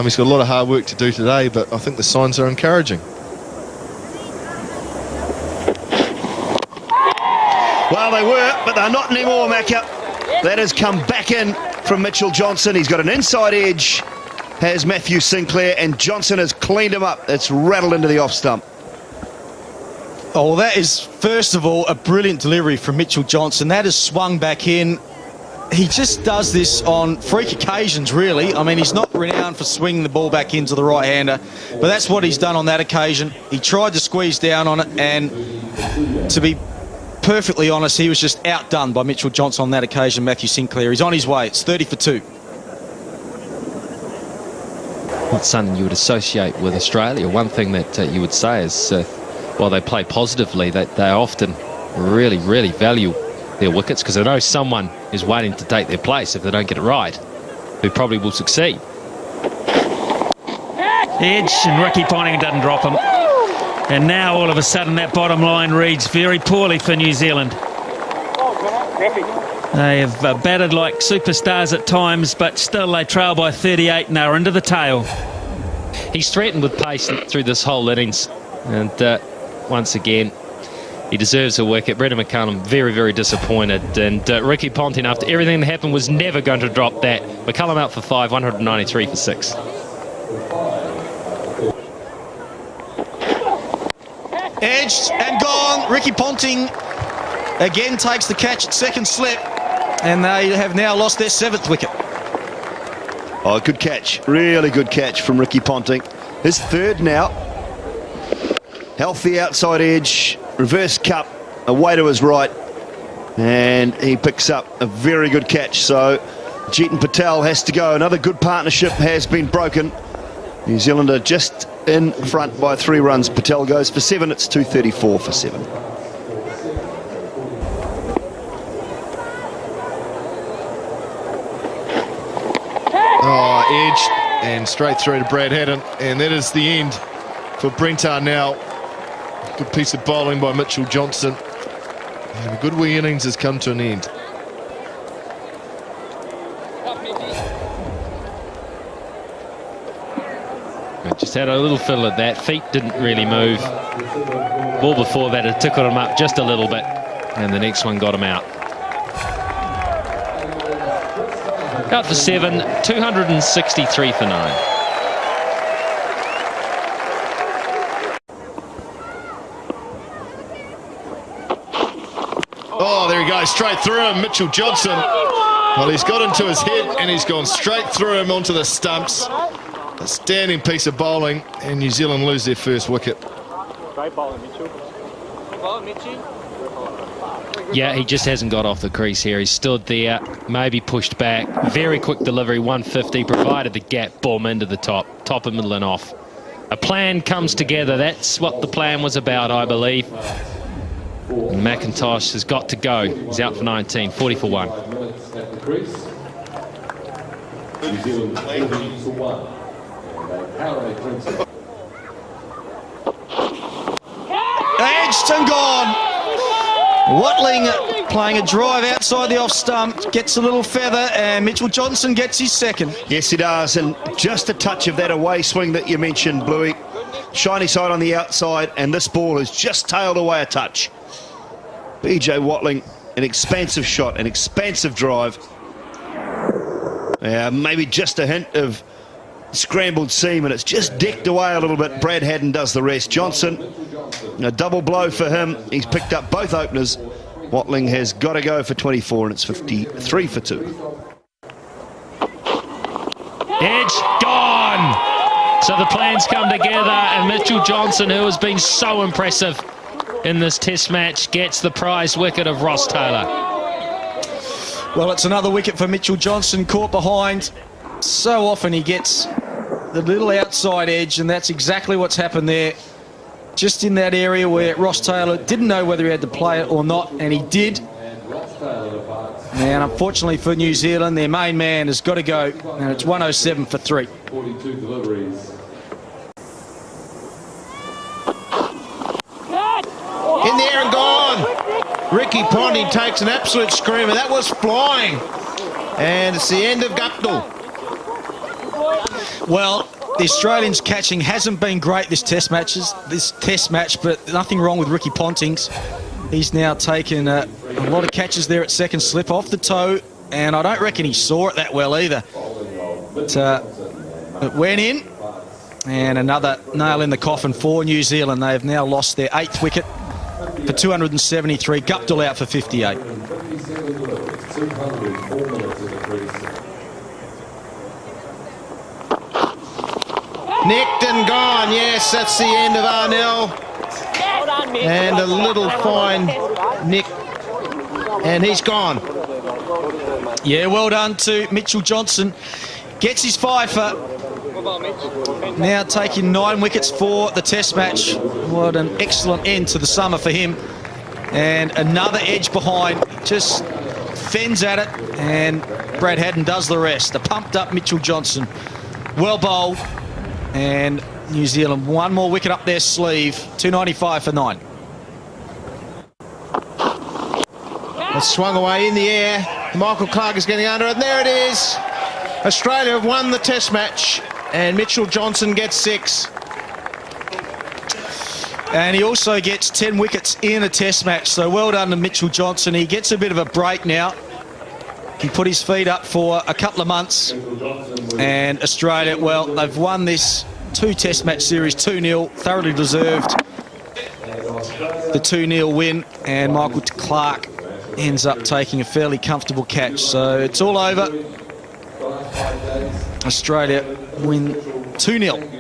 He's got a lot of hard work to do today, but I think the signs are encouraging. Well, they were, but they're not anymore, Macca. That has come back in from Mitchell Johnson. He's got an inside edge, has Matthew Sinclair, and Johnson has cleaned him up. It's rattled into the off stump. Oh, well, that is, first of all, a brilliant delivery from Mitchell Johnson. That has swung back in. He just does this on freak occasions, really. I mean, he's not renowned for swinging the ball back into the right-hander, but that's what he's done on that occasion. He tried to squeeze down on it, and to be perfectly honest, he was just outdone by Mitchell Johnson on that occasion, Matthew Sinclair. He's on his way. It's 30 for 2. Not something you would associate with Australia. One thing that you would say is, while they play positively, that they often really, really value their wickets, because they know someone is waiting to take their place if they don't get it right, who probably will succeed. Edge, and Ricky Ponting doesn't drop him. And now all of a sudden that bottom line reads very poorly for New Zealand. They have batted like superstars at times, but still they trail by 38 and they're into the tail. He's threatened with pace through this whole innings, and once again he deserves a wicket. Brendan McCullum very, very disappointed, and Ricky Ponting, after everything that happened, was never going to drop that. McCullum out for 5, 193 for 6. Edged and gone. Ricky Ponting again takes the catch at second slip, and they have now lost their 7th wicket. Oh, good catch. Really good catch from Ricky Ponting. His 3rd now. Healthy outside edge, reverse cup, away to his right, and he picks up a very good catch. So Jeetan Patel has to go. Another good partnership has been broken. New Zealand are just in front by 3 runs. Patel goes for 7. It's 234 for 7. Oh, edge and straight through to Brad Haddon, and that is the end for Brentar now. Good piece of bowling by Mitchell Johnson, and a good wee innings has come to an end. Just had a little fiddle at that. Feet didn't really move. Ball before that had tickled him up just a little bit, and the next one got him out. Out for 7, 263 for 9. Oh, there he goes, straight through him, Mitchell Johnson. Well, he's got into his head and he's gone straight through him onto the stumps. A standing piece of bowling, and New Zealand lose their 1st wicket. Great bowling, Mitchell. Good bowling, Mitchie. Yeah, he just hasn't got off the crease here. He stood there, maybe pushed back. Very quick delivery, 150, provided the gap, boom, into the top of middle and off. A plan comes together. That's what the plan was about, I believe. And McIntosh has got to go. He's out for 19, 40 for 1. New Zealand 40 for 1. Edged and gone. Watling playing a drive outside the off stump, gets a little feather, and Mitchell Johnson gets his 2nd. Yes, he does, and just a touch of that away swing that you mentioned, Bluey. Shiny side on the outside, and this ball has just tailed away a touch. BJ Watling, an expansive shot, an expansive drive. Maybe just a hint of scrambled seam, and it's just decked away a little bit. Brad Haddon does the rest. Johnson, a double blow for him. He's picked up both openers. Watling has got to go for 24, and it's 53 for 2. Edge gone. So the plans come together, and Mitchell Johnson, who has been so impressive in this test match, gets the prize wicket of Ross Taylor. Well, it's another wicket for Mitchell Johnson, caught behind. So often he gets the little outside edge, and that's exactly what's happened there. Just in that area where Ross Taylor didn't know whether he had to play it or not, and he did. And unfortunately for New Zealand, their main man has got to go, and it's 107 for 3. 42 deliveries. In the air and gone. Ricky Ponting takes an absolute screamer. That was flying. And it's the end of Guptill. Well, the Australians' catching hasn't been great this test match, but nothing wrong with Ricky Ponting's. He's now taken a lot of catches there at second slip off the toe, and I don't reckon he saw it that well either. But it went in, and another nail in the coffin for New Zealand. They have now lost their 8th wicket for 273. Guptill out for 58. Nicked and gone. Yes, that's the end of Arnell. And a little fine nick. And he's gone. Yeah, well done to Mitchell Johnson. Gets his fifer. Now taking 9 wickets for the test match. What an excellent end to the summer for him. And another edge behind. Just fends at it. And Brad Haddin does the rest. The pumped up Mitchell Johnson. Well bowled. And New Zealand, 1 more wicket up their sleeve. 295 for 9. It's swung away in the air. Michael Clark is getting under it. And there it is. Australia have won the test match. And Mitchell Johnson gets 6. And he also gets 10 wickets in a test match. So well done to Mitchell Johnson. He gets a bit of a break now. He put his feet up for a couple of months. And Australia, well, they've won this 2 test match series 2-0. Thoroughly deserved the 2-0 win. And Michael Clark ends up taking a fairly comfortable catch. So it's all over. Australia win 2-0.